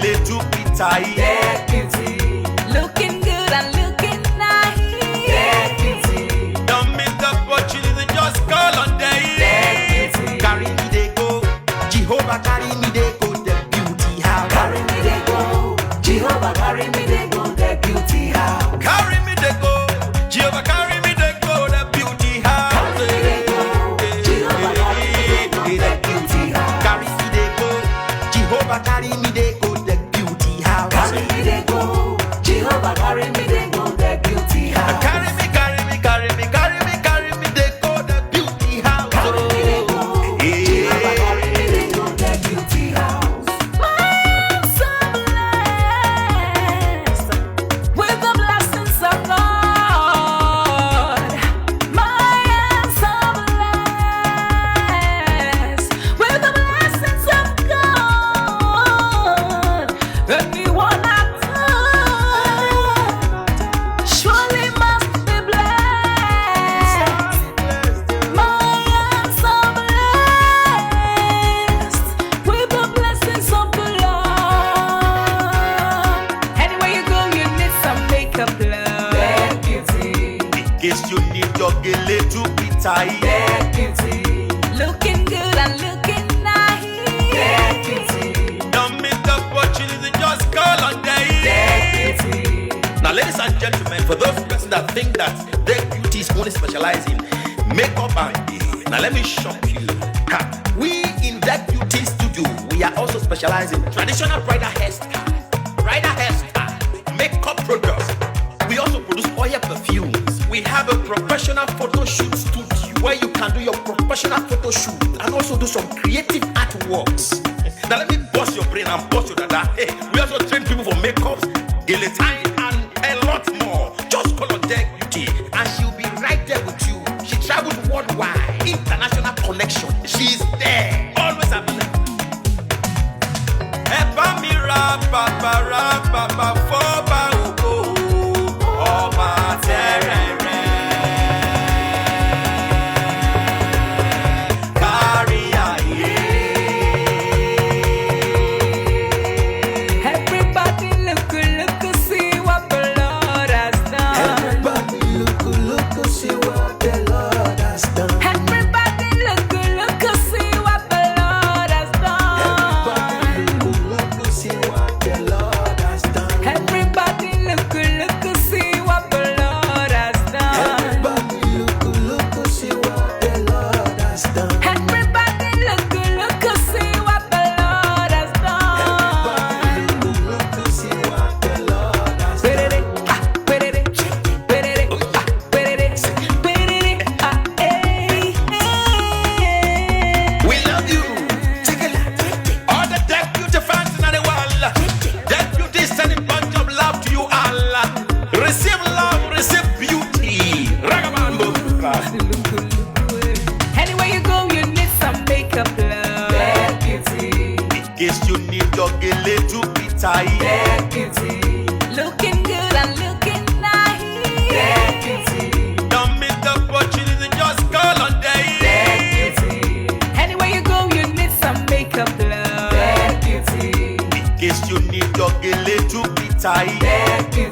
little bit tight. Dead beauty, looking good and looking nice. Dead beauty, Don't miss the opportunity, just call on day. dead beauty, Carry me they go, Jehovah carry me they go, the beauty house. carry me they go. Jehovah carry me they go. The beauty house. Carry me they go, Jehovah carry me they go, the beauty house. Carry me they go. Jehovah carry me they go. The beauty house. Carry me they go, Jehovah carry me they go, the beauty house. Carry me they go. Jehovah carry me they go. The beauty house. Carry me, carry me, carry me, carry me, carry me they go, the beauty house. Carry me they go. Jehovah carry me they go. The beauty house. I am so blessed with the blessings of God. I am so blessed with the blessings of God. Anyone I touch surely must be blessed. I am so blessed with the blessings of the Lord. Anywhere you go, you need some makeup, love. Dead beauty, In case you need your gele to be tight. dead beauty, looking good and looking nice. Dead beauty, Don't miss the opportunity, just call on day. dead beauty, Now, ladies and gentlemen, for those persons that think that their beauty is only specialized in makeup and hair, now let me shock you. Ha, we in that beauty studio, we are also specialized in traditional bridal hairstyle, makeup products. We also produce oil perfumes. We have a professional photo shoot studio where you can do your professional photo shoot and also do some creative artworks. Now let me bust your brain and bust your dada. Hey, we also train people for makeups, guillotine, and a lot more. Just call on Deck Beauty and she'll be right there with you. She travels worldwide, international connection. She's there, always available. Eba mi ra papa foba oko ọba terere kárí ayé. everybody look, see what the Lord has done. Everybody look, see what the Lord has done. Everybody look, see what the Lord has done. Look, see what the Lord has done. Everybody look, see what the Lord has done. Everybody look, see what the Lord has done. Everybody look, see what the Lord has done. Look, see what the Lord has done. We love you. All the Deck Beauty fans in the world. Deck Beauty is sending bunch of love to you all. Receive love, receive beauty. Ragamuffin. Anywhere you go, you need some makeup, love. Dead beauty, In case you need your gele to be tight. dead beauty, looking good and looking nice. Dead beauty, Don't miss the opportunity, just call on day. dead beauty. Anywhere you go, you need some makeup, love. Dead beauty, In case you need your gele to be tight. dead beauty.